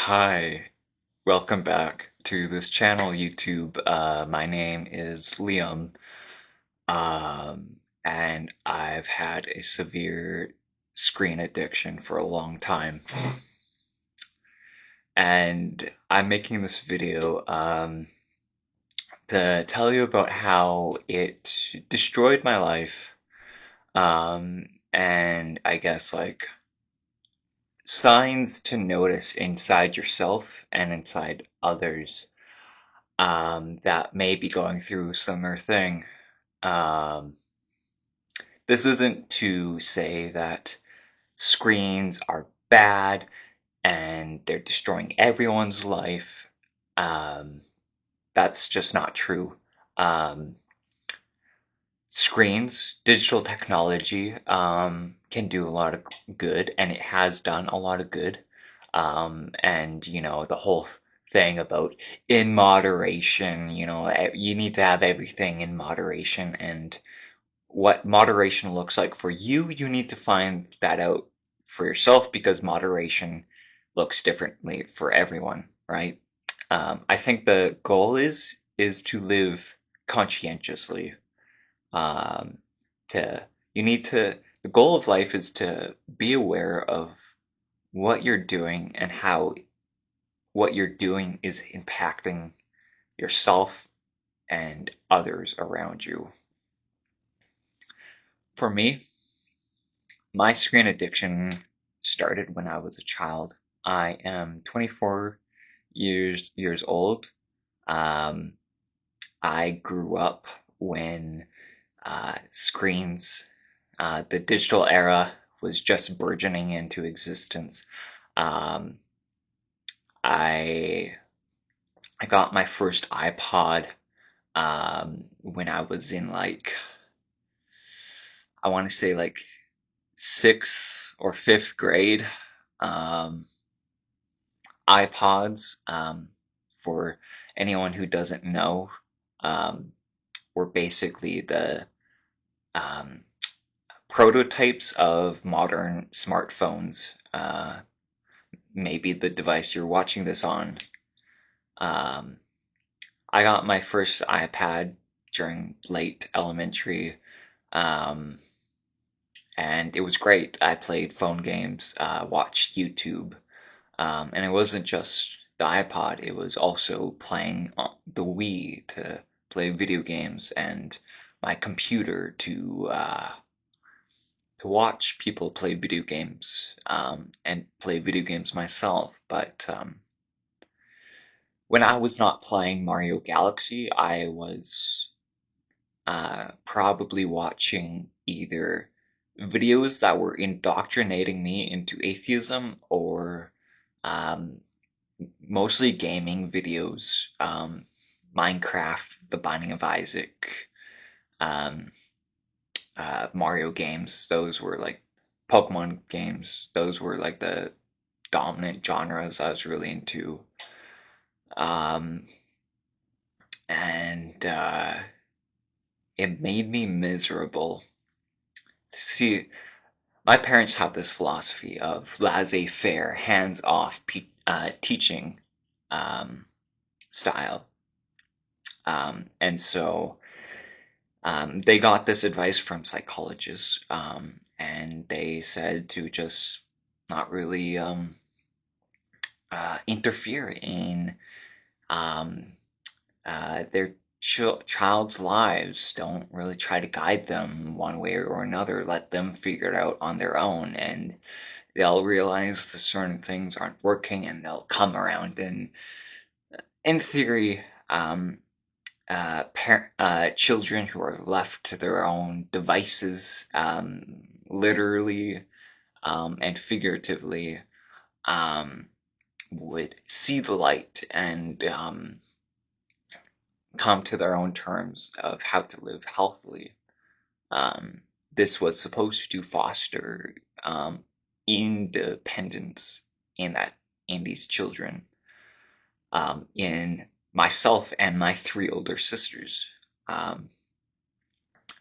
Hi, welcome back to this channel, YouTube. My name is Liam, and I've had a severe screen addiction for a long time. And I'm making this video to tell you about how it destroyed my life, and I guess like signs to notice inside yourself and inside others that may be going through a similar thing. Um, this isn't to say that screens are bad and they're destroying everyone's life. Um, that's just not true. Um, Screens, digital technology, can do a lot of good, and it has done a lot of good. And the whole thing about in moderation, you need to have everything in moderation, and what moderation looks like for you, you need to find that out for yourself because moderation looks differently for everyone, right? I think the goal is to live conscientiously. um, to you need to The goal of life is to be aware of what you're doing and how what you're doing is impacting yourself and others around you. For me, my screen addiction started when I was a child. I am 24 years old. um, I grew up when screens, the digital era was just burgeoning into existence. Um, I I got my first iPod when I was in I want to say like sixth or fifth grade. Um, iPods, for anyone who doesn't know, um, were basically the um, prototypes of modern smartphones. Maybe the device you're watching this on. Um, I got my first iPad during late elementary, um, and it was great. I played phone games, watched YouTube, and it wasn't just the iPod, it was also playing on the Wii to play video games, and my computer to watch people play video games, and play video games myself. But when I was not playing Mario Galaxy, I was probably watching either videos that were indoctrinating me into atheism or um, mostly gaming videos. Minecraft, The Binding of Isaac, um, Mario games. Those were like Pokemon games. Those were like the dominant genres I was really into. Um, and It made me miserable. See, my parents have this philosophy of laissez-faire, hands-off teaching um, style. And so they got this advice from psychologists, and they said to just not really interfere in um, their child's lives. Don't really try to guide them one way or another. Let them figure it out on their own, and they'll realize that certain things aren't working, and they'll come around. And in theory, children who are left to their own devices, literally and figuratively, um, would see the light and come to their own terms of how to live healthily. Um, this was supposed to foster independence in these children, in myself and my three older sisters. Um,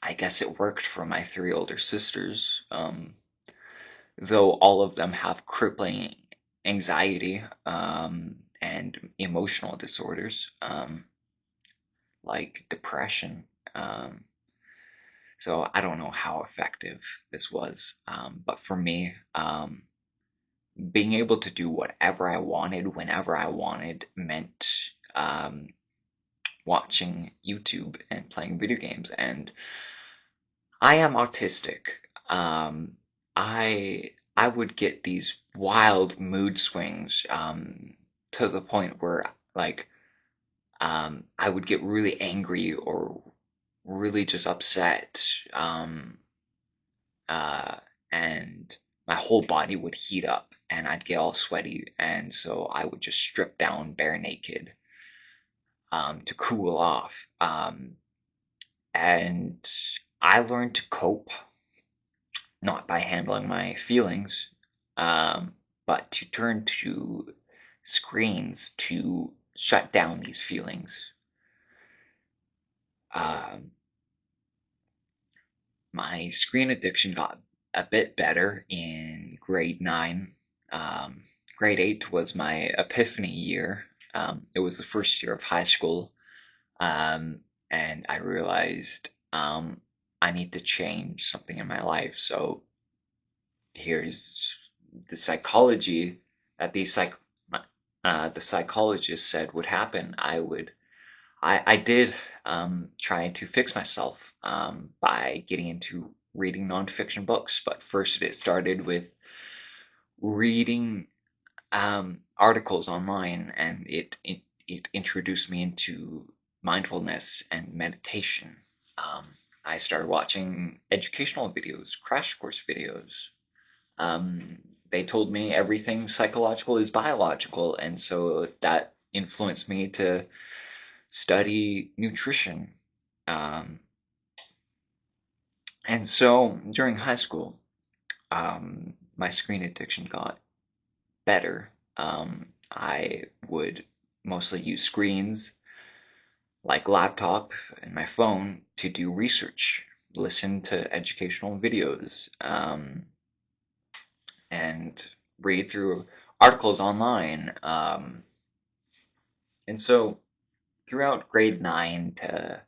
I guess it worked for my three older sisters, though all of them have crippling anxiety, and emotional disorders, like depression. Um, so I don't know how effective this was, but for me, being able to do whatever I wanted whenever I wanted meant watching YouTube and playing video games. And I am autistic. Um, I would get these wild mood swings, to the point where, like, I would get really angry or really just upset, uh, and my whole body would heat up and I'd get all sweaty, and so I would just strip down bare naked, to cool off. And I learned to cope not by handling my feelings, but to turn to screens to shut down these feelings. Um, my screen addiction got a bit better in grade 9. Um, Grade 8 was my epiphany year. It was the first year of high school, um, and I realized, I need to change something in my life. So here's the psychology that the psychologist said would happen. I did, try to fix myself, by getting into reading nonfiction books, but first it started with reading, articles online, and it introduced me into mindfulness and meditation. Um, I started watching educational videos, crash course videos. Um, they told me everything psychological is biological, and so that influenced me to study nutrition. Um, and so during high school, my screen addiction got better. I would mostly use screens like laptop and my phone to do research, listen to educational videos, and read through articles online. And so throughout grade 9 to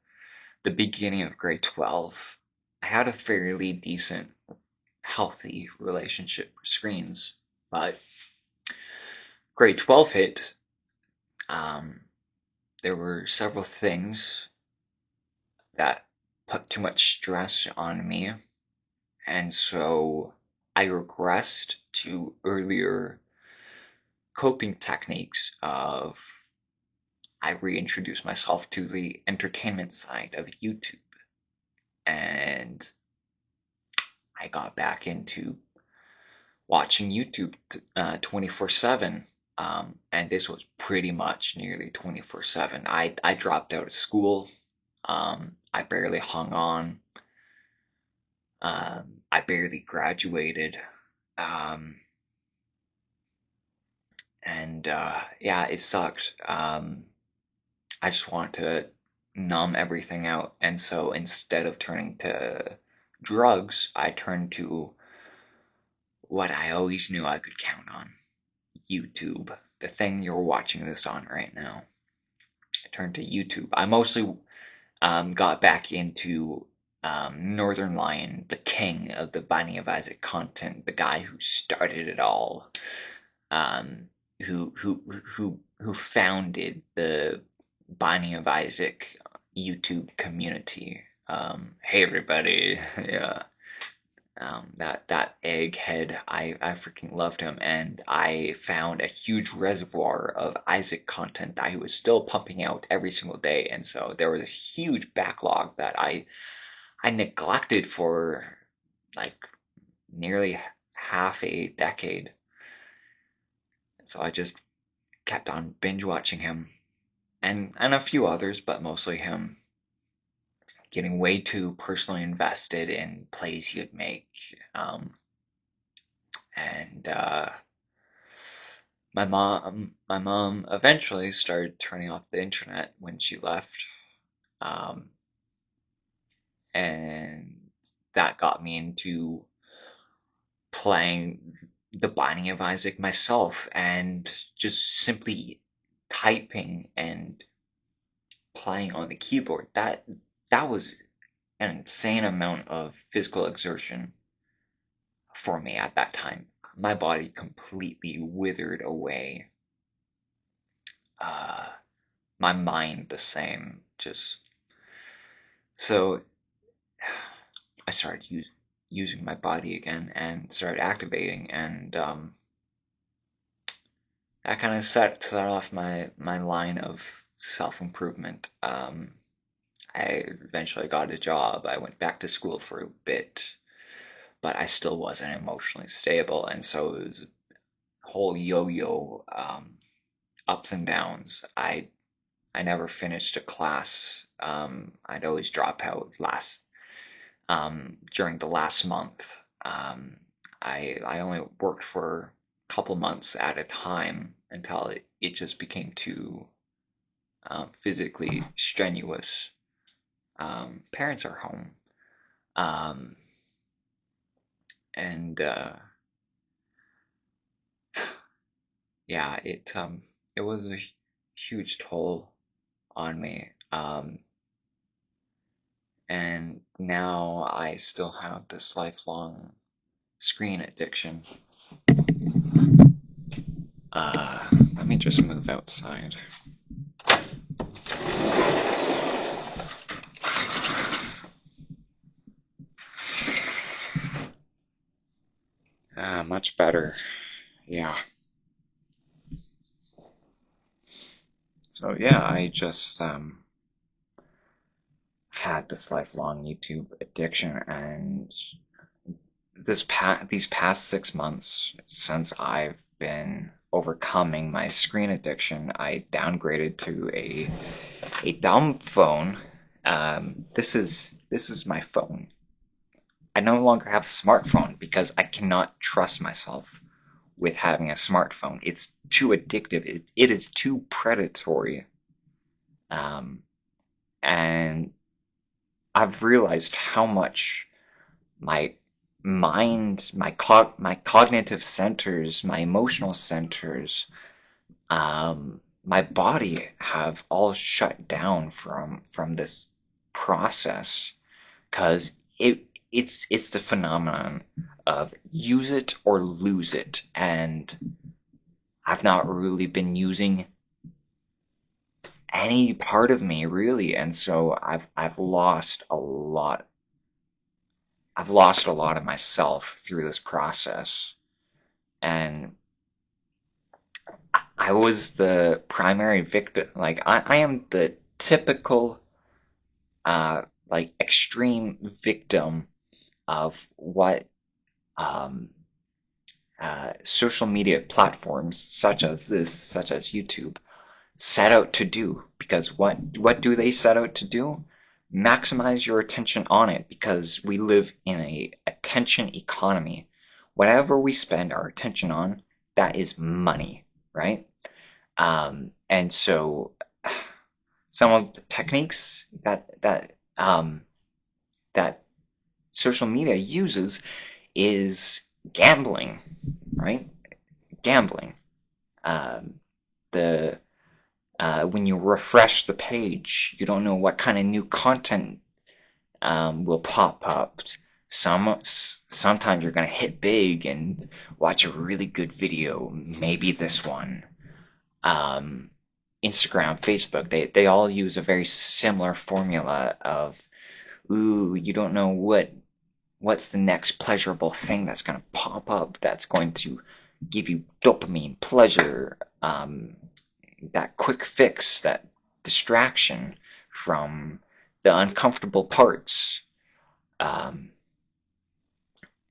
the beginning of grade 12, I had a fairly decent, healthy relationship with screens. But grade 12 hit, um, there were several things that put too much stress on me, and so I regressed to earlier coping techniques of I reintroduced myself to the entertainment side of YouTube, and I got back into watching YouTube 24/7. And this was pretty much nearly 24/7. I dropped out of school. I barely hung on. I barely graduated. Um, and yeah, it sucked. I just wanted to numb everything out. And so instead of turning to drugs, I turned to what I always knew I could count on: YouTube, the thing you're watching this on right now. I turned to YouTube. I mostly, got back into, Northern Lion, the king of the Binding of Isaac content, the guy who started it all, um, who founded the Binding of Isaac YouTube community. Hey everybody, yeah. That egghead, I freaking loved him, and I found a huge reservoir of Isaac content that he was still pumping out every single day, and so there was a huge backlog that I neglected for like nearly half a decade. So I just kept on binge watching him, and a few others, but mostly him, getting way too personally invested in plays he would make. And my mom eventually started turning off the internet when she left, um, and that got me into playing the Binding of Isaac myself, and just simply typing and playing on the keyboard. That was an insane amount of physical exertion for me at that time. My body completely withered away. Uh, my mind the same. Just so I started using my body again and started activating, and that kind of set off my line of self improvement. I eventually got a job. I went back to school for a bit, but I still wasn't emotionally stable, and so it was a whole yo-yo, ups and downs. I never finished a class. I'd always drop out during the last month. I only worked for a couple months at a time until it just became too physically strenuous. Parents are home, um, and yeah, it was a huge toll on me. And now I still have this lifelong screen addiction. Let me just move outside. Much better. Yeah. So yeah, I just had this lifelong YouTube addiction, and these past 6 months since I've been overcoming my screen addiction, I downgraded to a dumb phone. This is my phone. I no longer have a smartphone because I cannot trust myself with having a smartphone. It's too addictive. It is too predatory. Um, and I've realized how much my mind, my cognitive centers, my emotional centers, my body have all shut down from this process, because it's the phenomenon of use it or lose it, and I've not really been using any part of me really, and so I've lost a lot. I've lost a lot of myself through this process, and I was the primary victim. Like I am the typical like extreme victim of what um, social media platforms such as YouTube, set out to do. Because what do they set out to do? Maximize your attention on it, because we live in a attention economy. Whatever we spend our attention on, that is money, right? And so some of the techniques that social media uses is gambling, right? Gambling. The When you refresh the page, you don't know what kind of new content will pop up. Sometimes you're gonna hit big and watch a really good video, maybe this one. Um, Instagram, Facebook, they all use a very similar formula of, ooh, you don't know what's the next pleasurable thing that's gonna pop up that's going to give you dopamine, pleasure, that quick fix, that distraction from the uncomfortable parts. Um,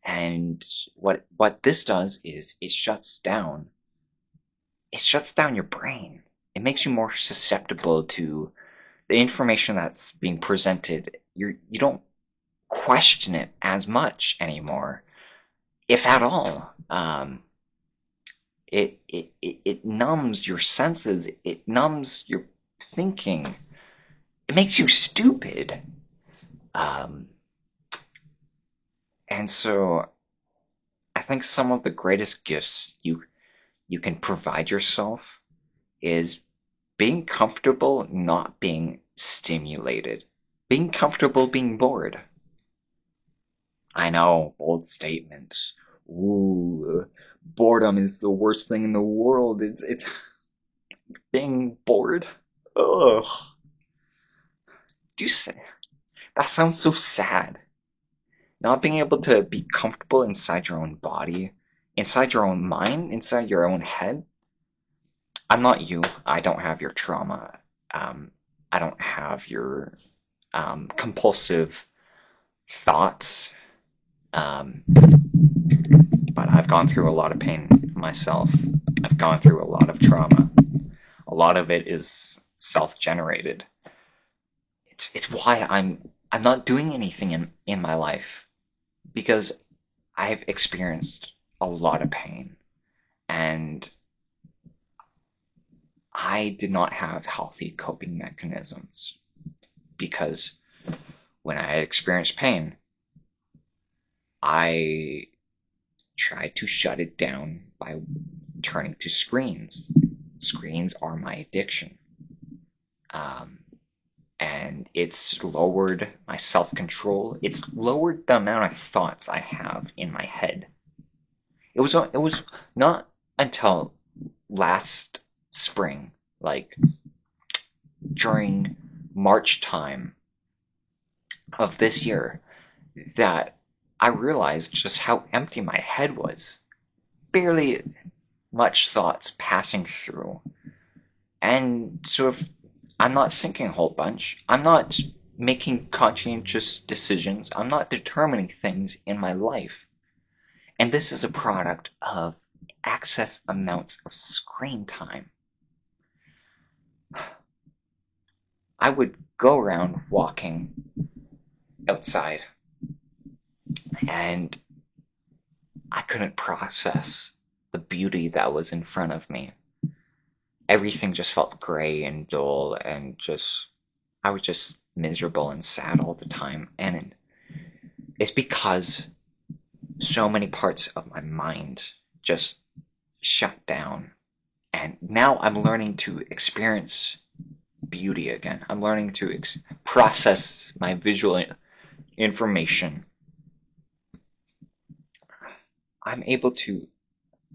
and what this does is it shuts down your brain. It makes you more susceptible to the information that's being presented. You don't question it as much anymore, if at all. It numbs your senses. It numbs your thinking. It makes you stupid. Um, and so I think some of the greatest gifts you can provide yourself is being comfortable not being stimulated. Being comfortable being bored. I know, bold statement. Ooh, boredom is the worst thing in the world. It's being bored. Ugh. Do you say that sounds so sad. Not being able to be comfortable inside your own body, inside your own mind, inside your own head. I'm not you. I don't have your trauma. I don't have your compulsive thoughts. But I've gone through a lot of pain myself. I've gone through a lot of trauma. A lot of it is self-generated. It's why I'm not doing anything in my life, because I've experienced a lot of pain, and I did not have healthy coping mechanisms, because when I experienced pain, I tried to shut it down by turning to screens. Screens are my addiction. Um, and it's lowered my self-control. It's lowered the amount of thoughts I have in my head. It was not until last spring, like during March time of this year, that I realized just how empty my head was. Barely much thoughts passing through. And so if I'm not thinking a whole bunch, I'm not making conscientious decisions, I'm not determining things in my life. And this is a product of excess amounts of screen time. I would go around walking outside, and I couldn't process the beauty that was in front of me. Everything just felt gray and dull, and I was just miserable and sad all the time. And it's because so many parts of my mind just shut down. And now I'm learning to experience beauty again. I'm learning to process my visual information. I'm able to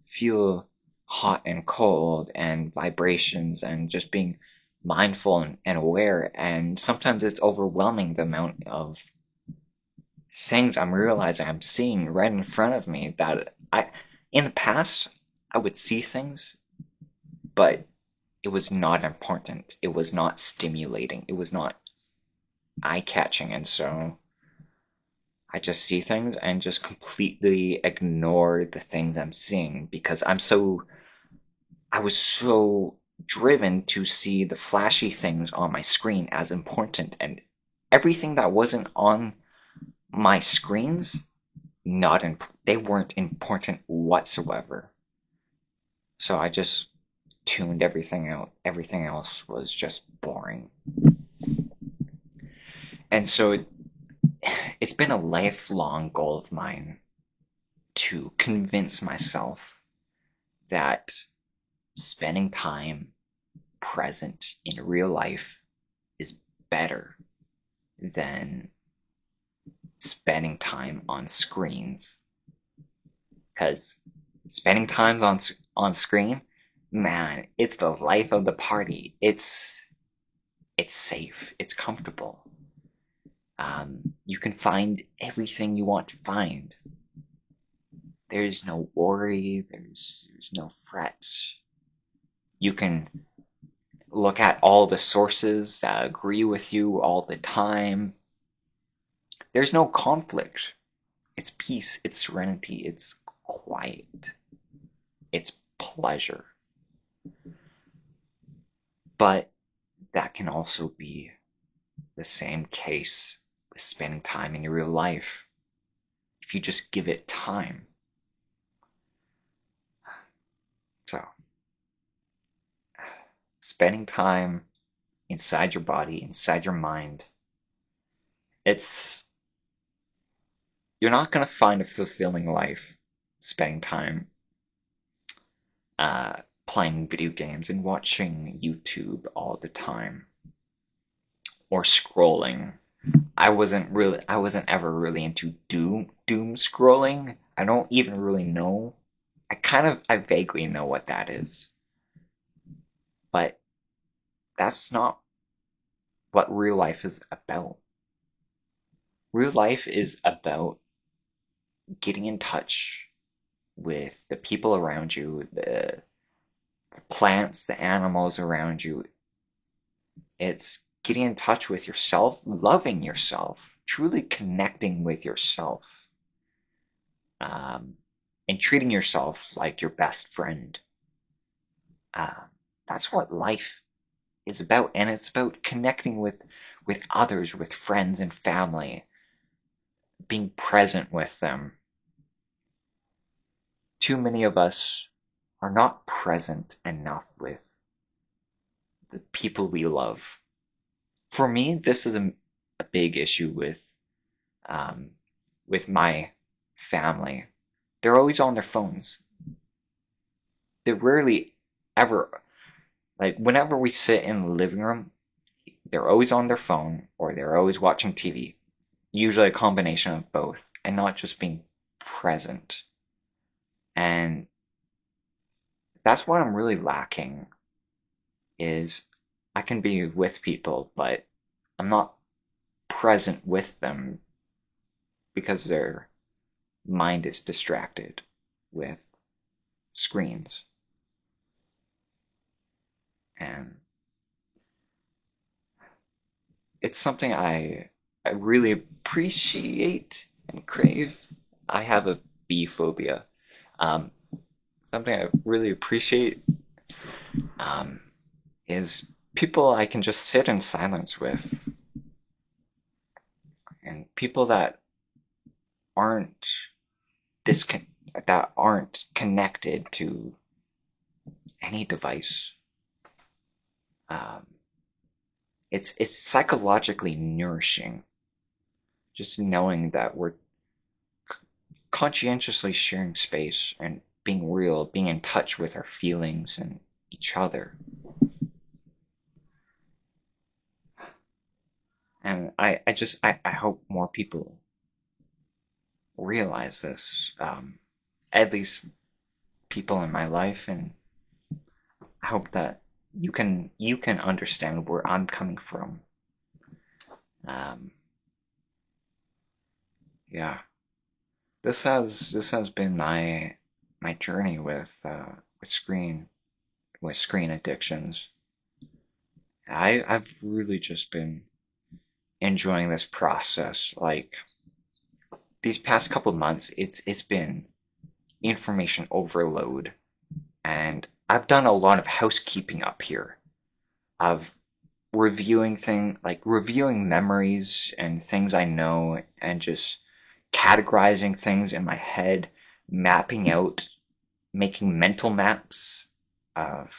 feel hot and cold and vibrations and just being mindful and aware. And sometimes it's overwhelming the amount of things I'm realizing I'm seeing right in front of me that in the past, I would see things, but it was not important. It was not stimulating. It was not eye-catching. And so I just see things and just completely ignore the things I'm seeing, because I was so driven to see the flashy things on my screen as important, and everything that wasn't on my screens, they weren't important whatsoever. So I just tuned everything out. Everything else was just boring. And so it's been a lifelong goal of mine to convince myself that spending time present in real life is better than spending time on screens. Because spending time on screen, man, it's the life of the party. It's safe. It's comfortable. You can find everything you want to find. There's no worry. There's no fret. You can look at all the sources that agree with you all the time. There's no conflict. It's peace. It's serenity. It's quiet. It's pleasure. But that can also be the same case with spending time in your real life, if you just give it time. So, spending time inside your body, inside your mind, it's you're not going to find a fulfilling life spending time uh, playing video games and watching YouTube all the time or scrolling. I wasn't ever really into doom scrolling. I don't even really know. I vaguely know what that is, but that's not what real life is about. Real life is about getting in touch with the people around you, the plants, the animals around you. It's getting in touch with yourself, loving yourself, truly connecting with yourself, um, and treating yourself like your best friend. Uh, that's what life is about, and it's about connecting with others, with friends and family, being present with them. Too many of us are not present enough with the people we love. For me, this is a big issue um, with my family. They're always on their phones. They rarely ever, like, whenever we sit in the living room, they're always on their phone or they're always watching TV. Usually a combination of both, and not just being present. And that's what I'm really lacking is I can be with people, but I'm not present with them because their mind is distracted with screens. And it's something I really appreciate and crave. I have a bee phobia. Um, Something I really appreciate um, is people I can just sit in silence with, and people aren't discon- that aren't connected to any device. Um, it's psychologically nourishing just knowing that we're conscientiously sharing space and being real, being in touch with our feelings and each other. And I hope more people realize this. At least people in my life, and I hope that you can understand where I'm coming from. Um, yeah, this has been my journey with screen addictions. I've really just been enjoying this process. Like these past couple months, it's been information overload, and I've done a lot of housekeeping up here of reviewing memories and things I know, and just categorizing things in my head, mapping out, making mental maps of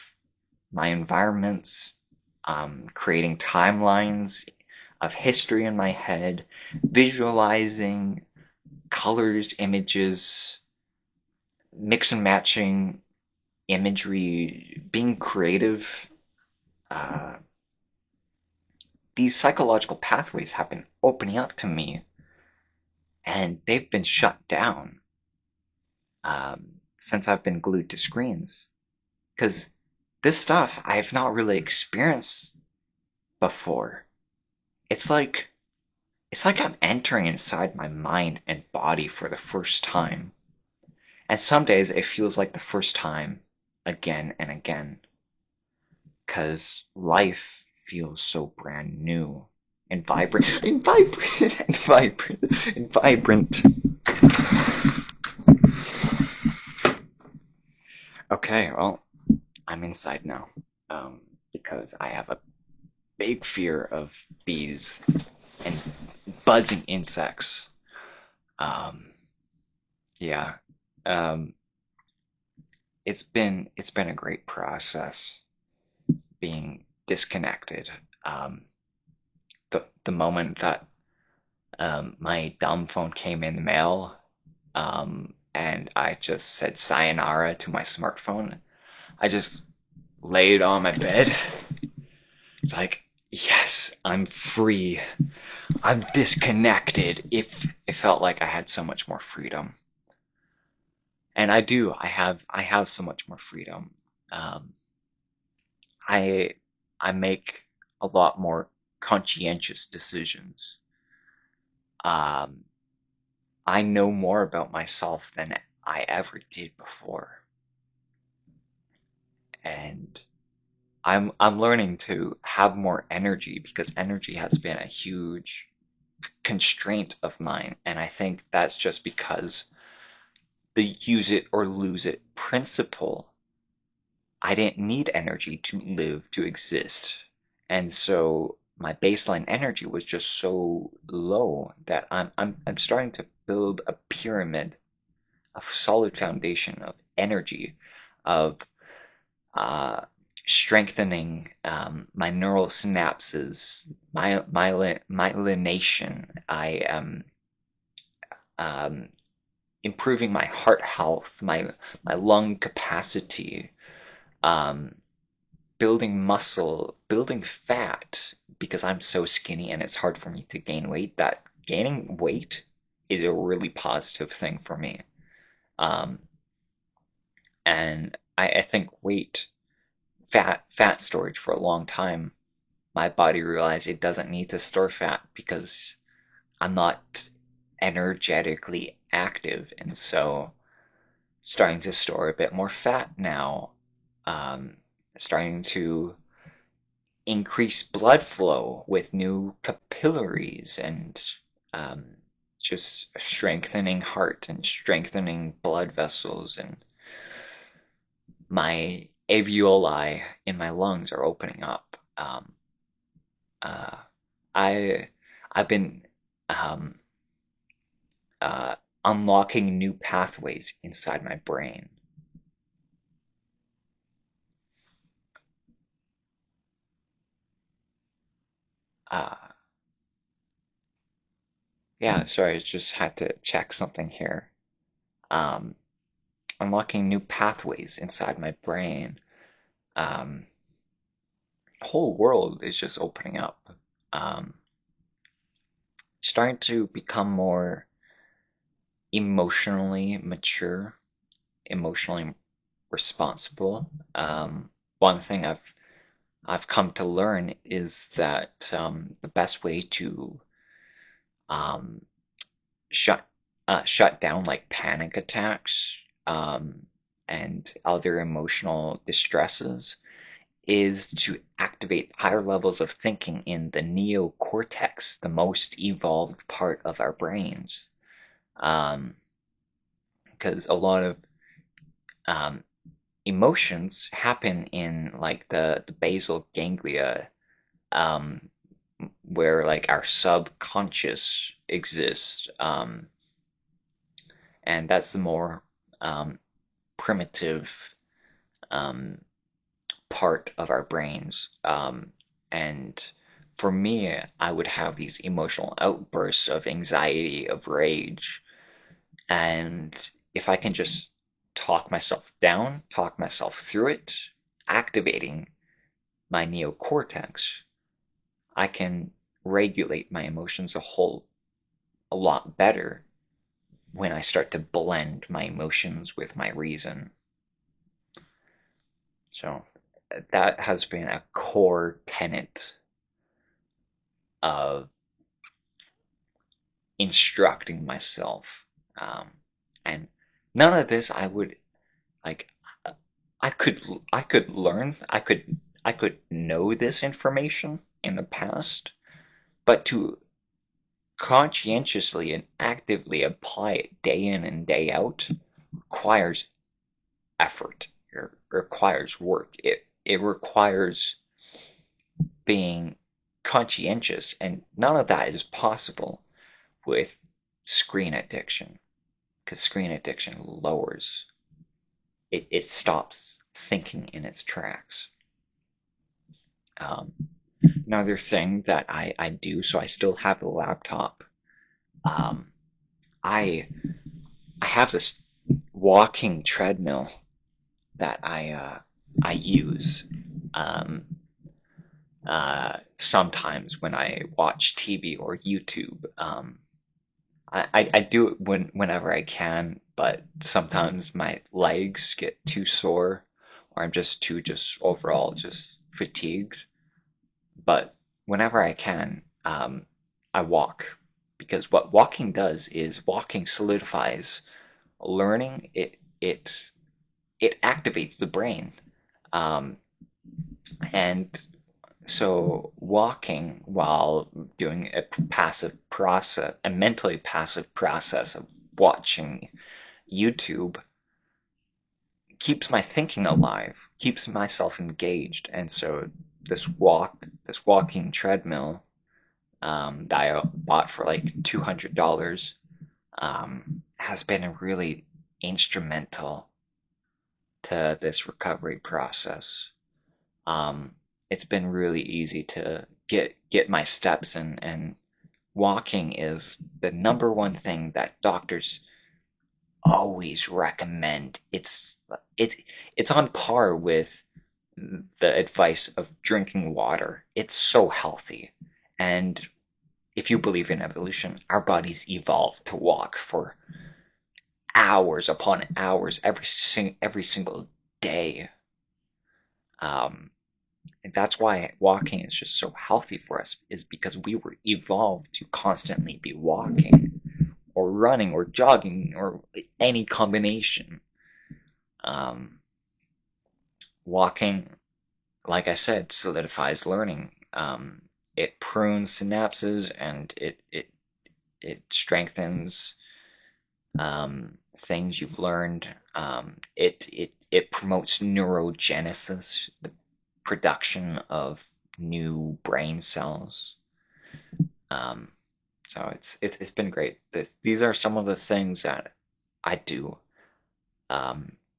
my environments, creating timelines of history in my head, visualizing colors, images, mix and matching imagery, being creative. Uh, these psychological pathways have been opening up to me, and they've been shut down since I've been glued to screens. Because this stuff I've not really experienced before. It's like it's like I'm entering inside my mind and body for the first time. And some days it feels like the first time again and again. Because life feels so brand new and vibrant and vibrant and vibrant and vibrant. Okay, well, I'm inside now. Because I have a big fear of bees and buzzing insects. Um, yeah. Um, it's been a great process being disconnected. The moment that my dumb phone came in the mail, and I just said sayonara to my smartphone. I just laid on my bed. It's like, yes, I'm free. I'm disconnected. It felt like I had so much more freedom. And I do. I have so much more freedom. Um, I I make a lot more conscientious decisions. Um, I know more about myself than I ever did before, and I'm learning to have more energy because energy has been a huge constraint of mine, and I think that's just because the use it or lose it principle. I didn't need energy to live, to exist. And so my baseline energy was just so low that I'm starting to build a pyramid, a solid foundation of energy, of uh, strengthening my neural synapses, myelination. I am um, improving my heart health, my lung capacity, um, building muscle, building fat, because I'm so skinny and it's hard for me to gain weight. That gaining weight is a really positive thing for me. Um, and I think fat storage for a long time, my body realized it doesn't need to store fat because I'm not energetically active, and so starting to store a bit more fat now, um, starting to increase blood flow with new capillaries and um, just strengthening heart and strengthening blood vessels, and my alveoli in my lungs are opening up. Uh, I I've been um, uh, unlocking new pathways inside my brain. Uh, yeah, sorry, I just had to check something here. Um, Unlocking new pathways inside my brain. Um, the whole world is just opening up. Um, Starting to become more emotionally mature, emotionally responsible. One thing I've come to learn is that the best way to um, shut shut down like panic attacks and other emotional distresses is to activate higher levels of thinking in the neocortex, the most evolved part of our brains. Um, because a lot of um, emotions happen in like the basal ganglia, um, where like our subconscious exists, and that's the more um, primitive um, part of our brains. And for me, I would have these emotional outbursts of anxiety, of rage, and if I can just talk myself down, talk myself through it, activating my neocortex, I can regulate my emotions a lot better when I start to blend my emotions with my reason. So that has been a core tenet of instructing myself. Um, and none of this I would like. I could I could learn. I could know this information in the past, but to conscientiously and actively apply it day in and day out requires effort. It requires work. It requires being conscientious, and none of that is possible with screen addiction, because screen addiction lowers it stops thinking in its tracks. Um, Another thing that I do, so I still have a laptop. Um, I I have this. walking treadmill that I use um, sometimes when I watch TV or YouTube. I do it whenever I can, but sometimes my legs get too sore, or I'm just overall just fatigued. But whenever I can, I walk, because what walking does is walking solidifies learning. It activates the brain, um, and so walking while doing a mentally passive process of watching YouTube keeps my thinking alive, keeps myself engaged. And so this walking treadmill that I bought for like $200 has been really instrumental to this recovery process. Um, it's been really easy to get my steps in, and walking is the number one thing that doctors always recommend. It it's on par with the advice of drinking water. It's so healthy. And if you believe in evolution, our bodies evolved to walk for hours upon hours every single day. Um, and that's why walking is just so healthy for us, is because we were evolved to constantly be walking or running or jogging or any combination. Um, Walking, like I said, solidifies learning. It prunes synapses, and it strengthens things you've learned. It promotes neurogenesis, the production of new brain cells. Um, so it's been great. These are some of the things that I do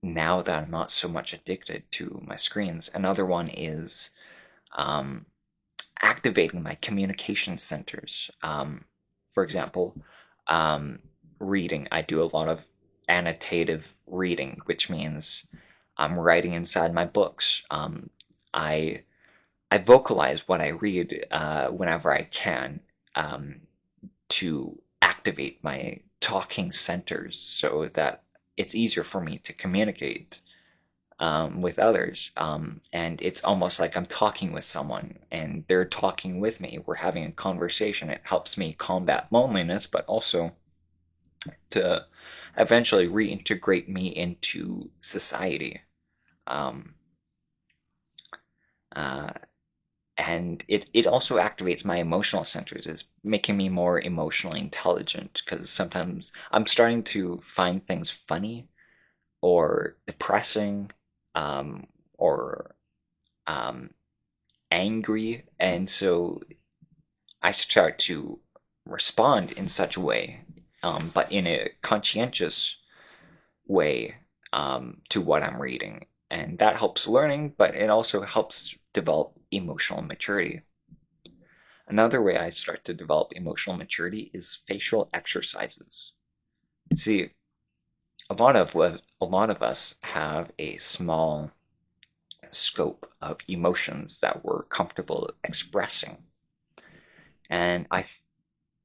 now that I'm not so much addicted to my screens. Another one is um, activating my communication centers. For example, um, reading. I do a lot of annotative reading, which means I'm writing inside my books. I I vocalize what I read whenever I can, um, to activate my talking centers so that it's easier for me to communicate with others. And it's almost like I'm talking with someone and they're talking with me. We're having a conversation. It helps me combat loneliness, but also to eventually reintegrate me into society. Um, uh, and it also activates my emotional centers. It's making me more emotionally intelligent, because sometimes I'm starting to find things funny or depressing, um, or um, angry, and so I start to respond in such a way, but in a conscientious way, to what I'm reading. And that helps learning, but it also helps develop emotional maturity. Another way I start to develop emotional maturity is facial exercises. See, a lot of us have a small scope of emotions that we're comfortable expressing. And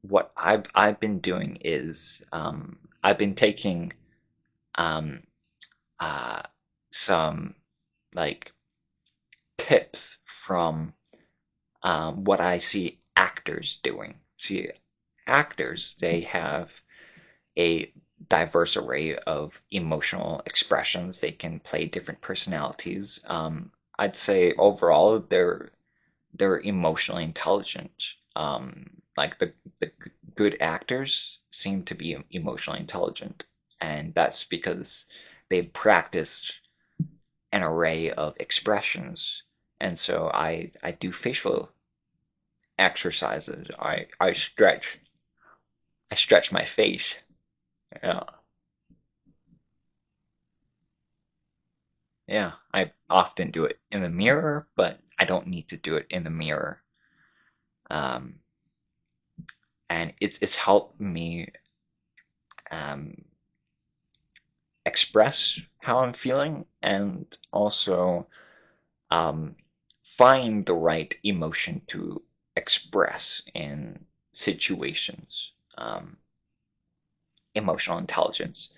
what I've been doing is I've been taking um, uh, some like tips from what I see actors doing. See, actors, they have a diverse array of emotional expressions. They can play different personalities. I'd say overall they're emotionally intelligent. Like the good actors seem to be emotionally intelligent, and that's because they've practiced an array of expressions. And so I do facial exercises. I stretch my face. Yeah, yeah. I often do it in the mirror, but I don't need to do it in the mirror. Um, and it's helped me um, express how I'm feeling and also um, find the right emotion to express in situations. Emotional intelligence.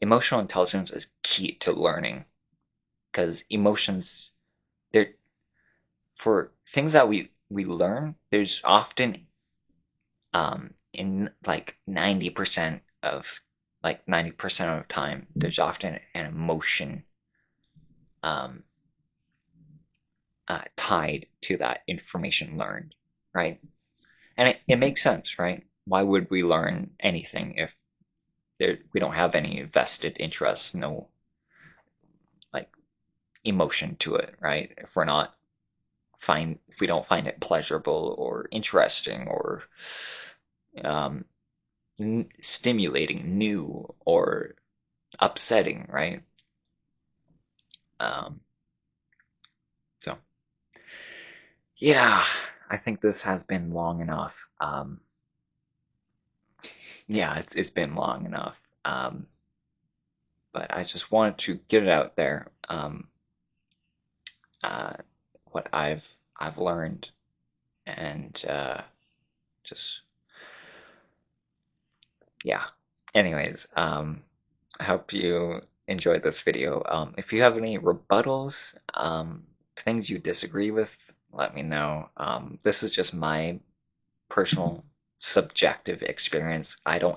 Emotional intelligence is key to learning because emotions, they're for things that we learn. There's often in like 90% of the time, there's often an emotion um, tied to that information learned, right? And it makes sense, right? Why would we learn anything if we don't have any vested interest, no like emotion to it, right? If we don't find it pleasurable or interesting or um, stimulating, new or upsetting, right? Um, so yeah, I think this has been long enough. Yeah, it's been long enough. But I just wanted to get it out there. Uh, what I've learned and just yeah. Anyways, I hope you enjoyed this video. If you have any rebuttals, things you disagree with, let me know. This is just my personal subjective experience. None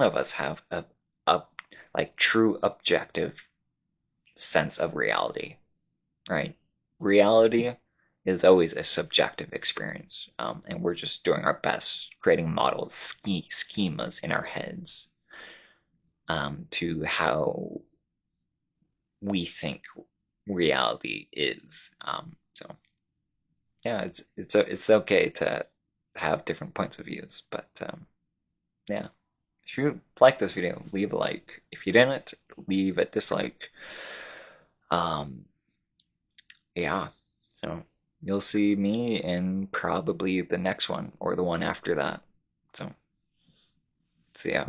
of us have a like true objective sense of reality, right? Reality is always a subjective experience, and we're just doing our best creating models, schemas in our heads to how we think reality is. So yeah, it's okay to have different points of views, but yeah. If you like this video, leave a like. If you didn't, leave a dislike. Um, yeah. So you'll see me in probably the next one or the one after that. So see ya.